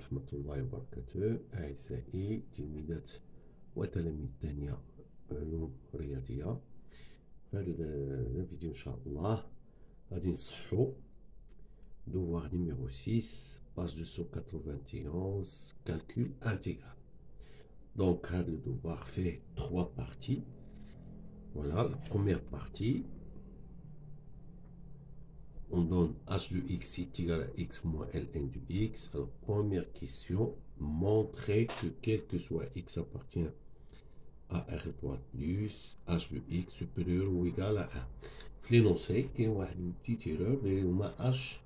ورحمة الله وبركاته. أعزائي تلميذات وتلاميذ الثانية علوم رياضية، في هذا الفيديو إن شاء الله غادي نصحو devoir numéro 6, page 291, calcul intégral. Donc, le devoir fait 3 parties. Voilà, la première partie, on donne h de x est égal à x moins ln de x. Alors, première question, montrer que quel que soit x appartient à r étoile plus h de x supérieur ou égal à 1. في l'énoncé, il y a une petite erreur, h,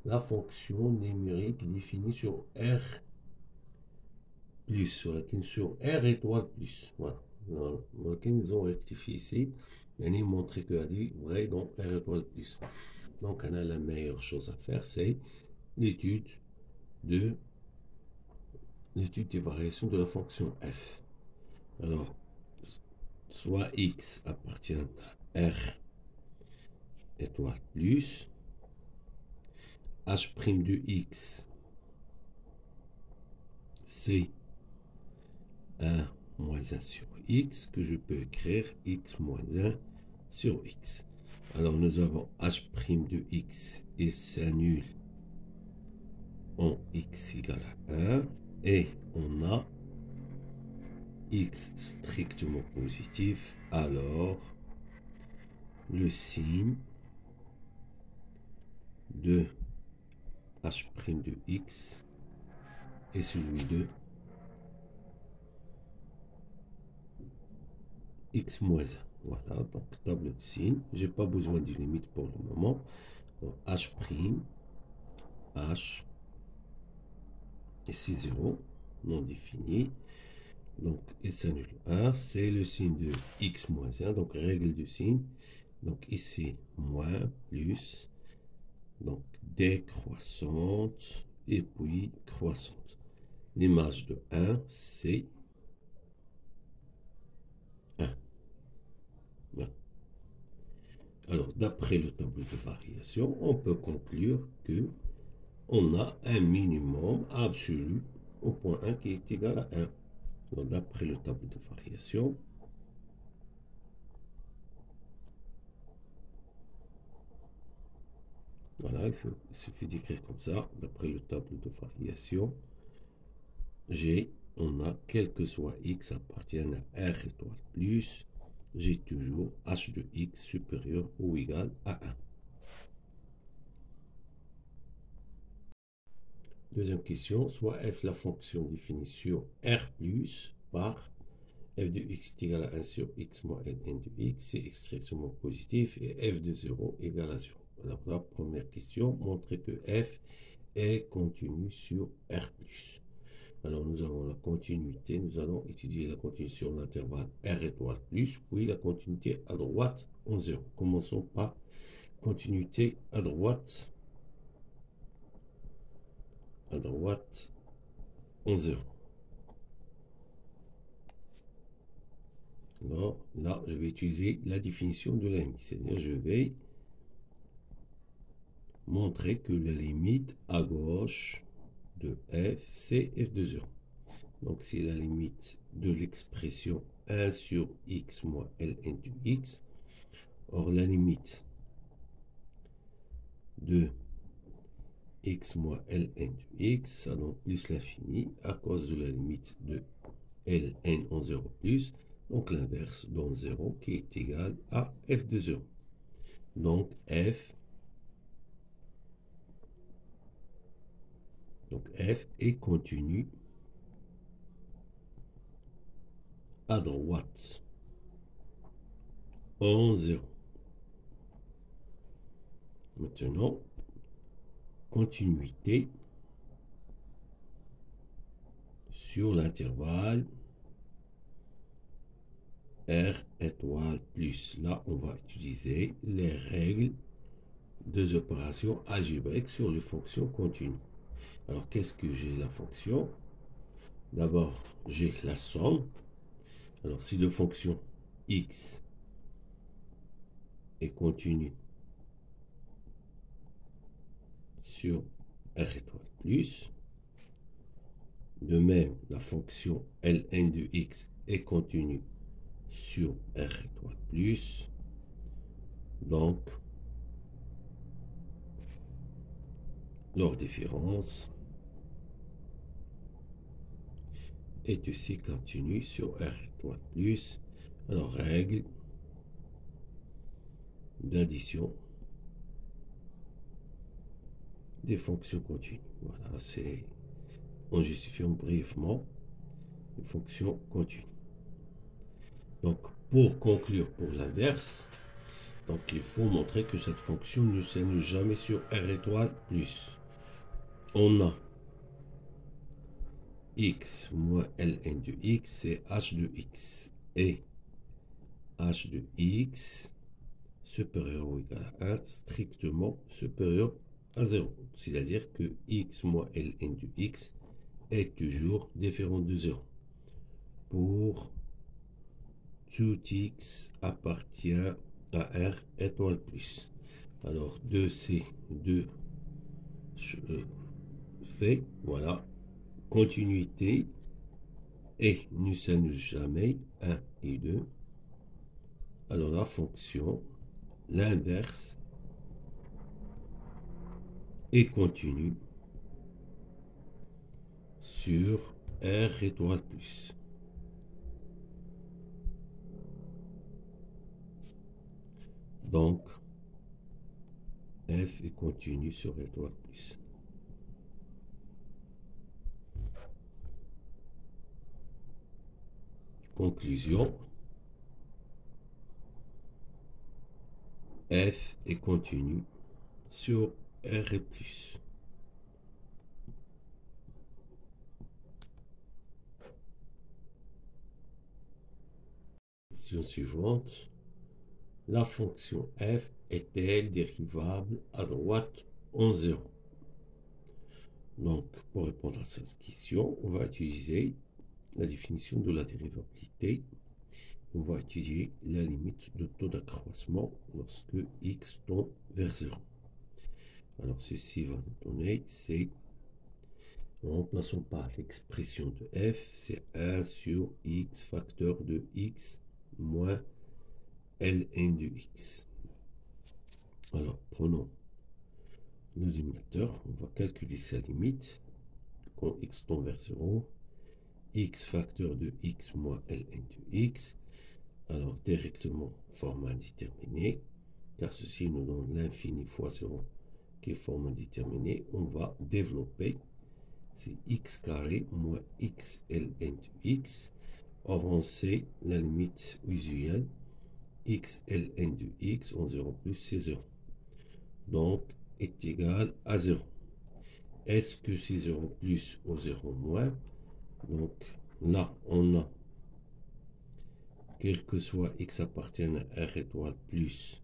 la fonction numérique définie sur r plus, sur r étoile plus. Voilà. Ils ont rectifié ici. Ils ont montré que a dit vrai dans r étoile plus. Donc, on a la meilleure chose à faire, c'est l'étude des variations de la fonction f. Alors, soit x appartient à r étoile plus, h' de x, c'est 1 moins 1 sur x, que je peux écrire x moins 1 sur x. Alors, nous avons h' de x, il s'annule en x égale à 1, et on a x strictement positif, alors le signe de h' de x est celui de x moins 1. Voilà, donc table de signes. J'ai pas besoin de limite pour le moment. Donc, h', ici 0, non défini. Donc, il s'annule 1, c'est le signe de x moins 1, donc règle de signe. Donc, ici, moins, plus, donc décroissante, et puis croissante. L'image de 1, c'est 1. Voilà. Alors, d'après le tableau de variation, on peut conclure que on a un minimum absolu au point 1 qui est égal à 1. Donc, d'après le tableau de variation, voilà, il suffit d'écrire comme ça. D'après le tableau de variation, on a quel que soit x appartienne à r étoile plus, j'ai toujours h de x supérieur ou égal à 1. Deuxième question, soit f la fonction définie sur r plus par f de x est égal à 1 sur x moins ln de x, c'est extrêmement positif, et f de 0 égale à 0. Alors la première question, montrer que f est continu sur r plus. Alors nous avons la continuité, nous allons étudier la continuité sur l'intervalle r étoile plus, puis la continuité à droite en 0. Commençons par continuité à droite en 0. Alors là, je vais utiliser la définition de la limite, c'est-à-dire je vais montrer que la limite à gauche de f, c'est f de 0. Donc c'est la limite de l'expression 1 sur x moins ln de x. Or la limite de x moins ln de x, ça donne plus l'infini à cause de la limite de ln en 0 plus. Donc l'inverse donne 0 qui est égal à f de 0. Donc f est continu à droite en 0. Maintenant, continuité sur l'intervalle r étoile plus. Là, on va utiliser les règles des opérations algébriques sur les fonctions continues. Alors, qu'est-ce que j'ai la fonction? D'abord, j'ai la somme. Alors, si la fonction x est continue sur r étoile plus, De même, la fonction Ln de x est continue sur R étoile plus. Donc, leur différence est aussi continue sur R étoile plus. Alors, règle d'addition des fonctions continues. Voilà, c'est en justifiant brièvement une fonction continue. Donc, pour conclure pour l'inverse, donc il faut montrer que cette fonction ne s'annule jamais sur R étoile plus. On a x moins Ln de x, c'est h de x. Et h de x supérieur ou égal à 1, strictement supérieur à 0. C'est-à-dire que x moins Ln de x est toujours différent de 0. Pour tout x appartient à R étoile plus. Alors, de ces deux faits, voilà, continuité et ne s'annule jamais 1 et 2. Alors, la fonction, l'inverse, est continue sur R étoile plus. Donc, f est continue sur étoile plus. Conclusion, f est continue sur R et plus. Question suivante. La fonction f est-elle dérivable à droite en 0? Donc, pour répondre à cette question, on va utiliser la définition de la dérivabilité. On va étudier la limite de taux d'accroissement lorsque x tend vers 0. Alors, ceci va nous donner, c'est, en remplaçant par l'expression de f, c'est 1 sur x facteur de x moins Ln de x. Alors, prenons le dénominateur, on va calculer sa limite quand x tend vers 0, x facteur de x moins Ln de x. Alors, directement, forme indéterminée, car ceci nous donne l'infini fois 0 qui est forme indéterminée. On va développer, c'est x carré moins x Ln de x. Or, on sait la limite usuelle, x Ln de x en 0 plus, c'est 0. Donc, est égal à 0. Est-ce que c'est 0 plus ou 0 moins? Donc, là, on a, quel que soit x appartienne à R étoile plus,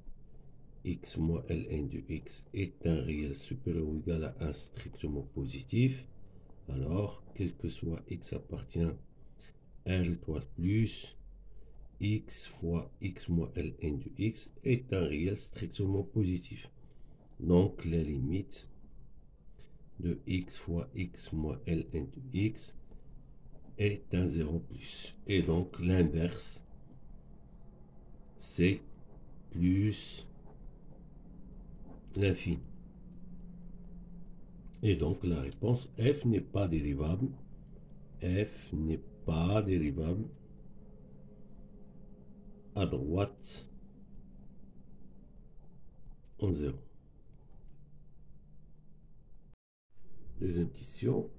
x moins Ln de x est un réel supérieur ou égal à 1 strictement positif. Alors, quel que soit x appartient à R étoile plus, x fois x moins Ln de x est un réel strictement positif. Donc, la limite de x fois x moins Ln de x est un 0 plus. Et donc, l'inverse, c'est plus l'infini. Et donc, la réponse, f n'est pas dérivable. F n'est pas dérivable à droite en 0. Deuxième question.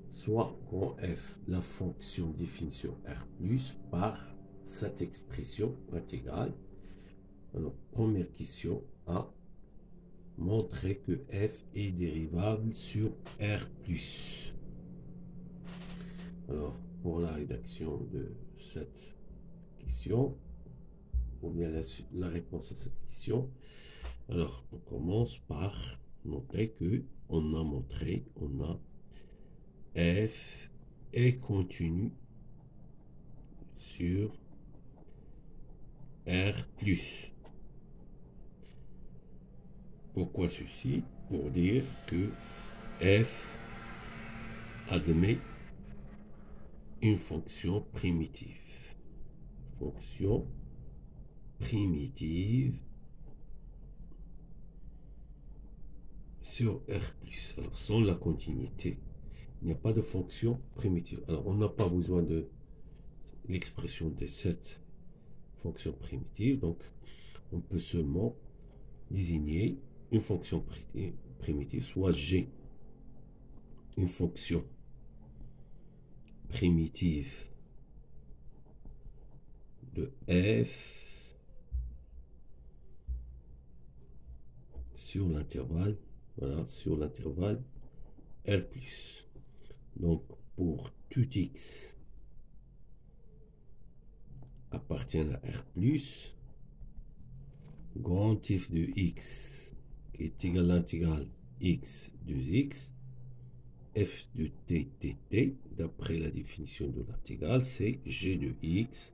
Soit grand f la fonction définition R plus par cette expression intégrale. Alors, première question A. Montrer que f est dérivable sur R plus. Alors, pour la rédaction de cette question, ou bien la réponse à cette question, alors on commence par montrer que on a montré, on a f est continu sur R plus. Pourquoi ceci? Pour dire que f admet une fonction primitive. Fonction primitive sur R+. Alors, sans la continuité, il n'y a pas de fonction primitive. Alors, on n'a pas besoin de l'expression de cette fonction primitive. Donc, on peut seulement désigner une fonction primitive, soit G, une fonction primitive de f sur l'intervalle, voilà, sur l'intervalle R+. Donc, pour tout x appartient à R+, grand f de x qui est égal à l'intégrale x de x, f de t, d'après la définition de l'intégrale, c'est g de x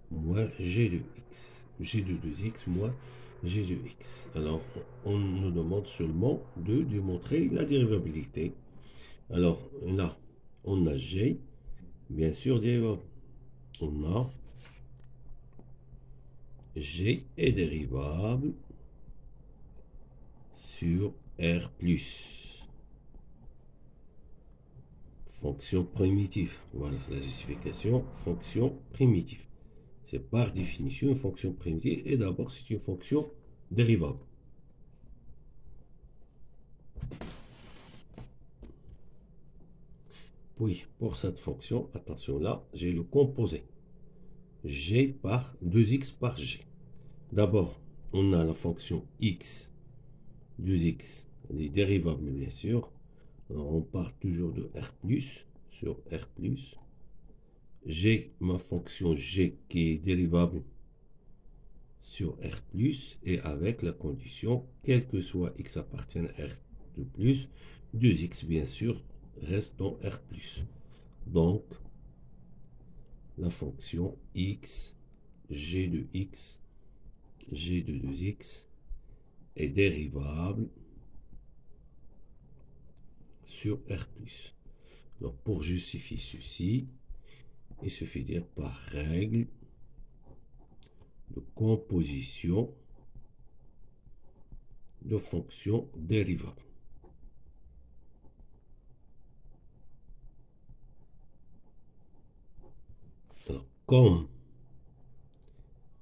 moins g de x, g de 2x moins g de x. Alors, on nous demande seulement de démontrer la dérivabilité. Alors, là, on a g, bien sûr, dérivable. On a g est dérivable sur R+. Fonction primitive. Voilà la justification, fonction primitive. C'est par définition une fonction primitive et d'abord c'est une fonction dérivable. Puis pour cette fonction, attention là, j'ai le composé. G par 2x par g. D'abord, on a la fonction x, 2x, des dérivables bien sûr. Alors on part toujours de R+, sur R+. J'ai ma fonction g qui est dérivable sur R+, et avec la condition, quel que soit x appartient à R de plus, 2x bien sûr reste dans R+. Donc, la fonction x, g de x, g de 2x est dérivable sur R+. Donc, pour justifier ceci, il suffit de dire par règle de composition de fonctions dérivables. Alors, comme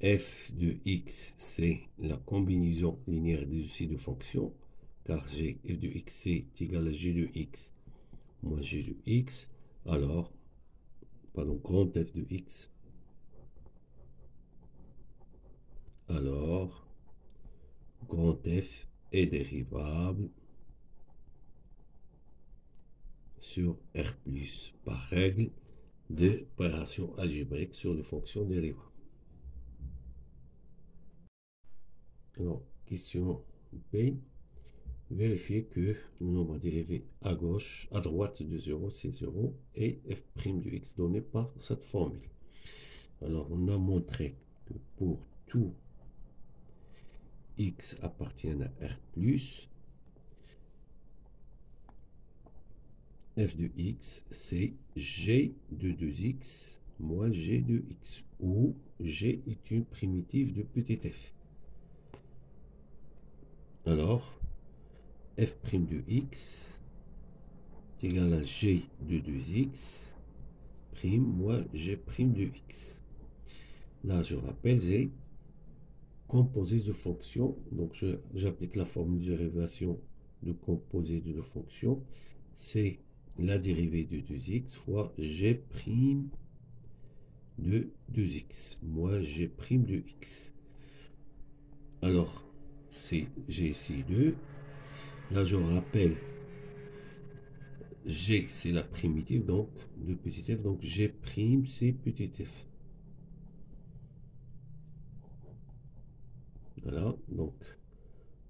f de x, c'est la combinaison linéaire des aussi de fonctions, car g f de x c'est égal à g de x moins g de x, alors, pardon, grand f de x, alors, grand f est dérivable sur R+, par règle d'opération algébrique sur les fonctions dérivables. Alors, question B. Vérifier que le nombre dérivé à gauche, à droite de 0, c'est 0, et f' de x donné par cette formule. Alors, on a montré que pour tout x appartient à R+, f de x, c'est g de 2x moins g de x, où g est une primitive de petit f. Alors, f' de x est égal à g de 2x prime moins g' de x. Là, je rappelle, j'ai composé de fonctions. Donc, j'applique la formule de dérivation de composé de fonctions. C'est la dérivée de 2x fois g' de 2x moins g' de x. Alors, c'est g ici 2. Là, je rappelle, g c'est la primitive donc de petit f, donc g' c'est petit f. Voilà, donc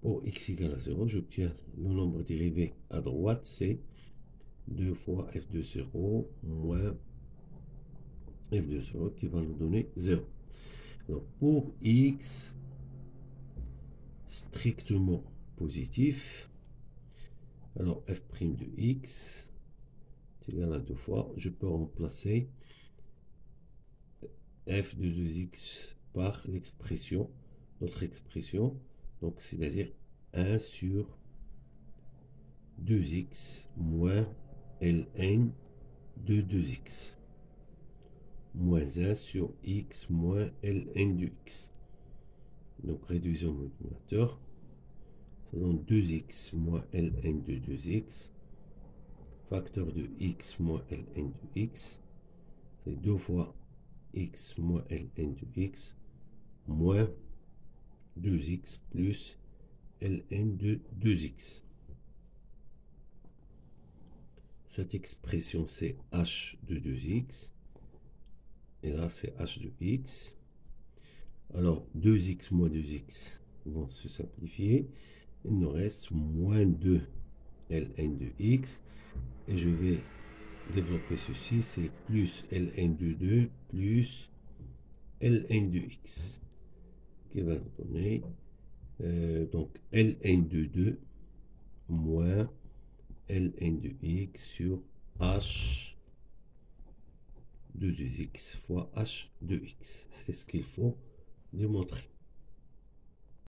pour x égale à 0, j'obtiens le nombre dérivé à droite, c'est 2 fois f de 0 moins f de 0 qui va nous donner 0. Donc pour x strictement positif, alors f' de x est égal à 2 fois, je peux remplacer f de 2x par l'expression, notre expression, donc c'est-à-dire 1 sur 2x moins ln de 2x, moins 1 sur x moins ln de x. Donc réduisons le numérateur, ça donne 2x moins ln de 2x, facteur de x moins ln de x, c'est 2 fois x moins ln de x, moins 2x plus ln de 2x. Cette expression, c'est h de 2x. Et là, c'est h de x. Alors, 2x moins 2x vont se simplifier. Il nous reste moins 2 ln de x. Et je vais développer ceci. C'est plus ln de 2 plus ln de x. Qui va nous donner donc ln de 2 moins ln de x sur h de 2x fois h de x. C'est ce qu'il faut démontrer.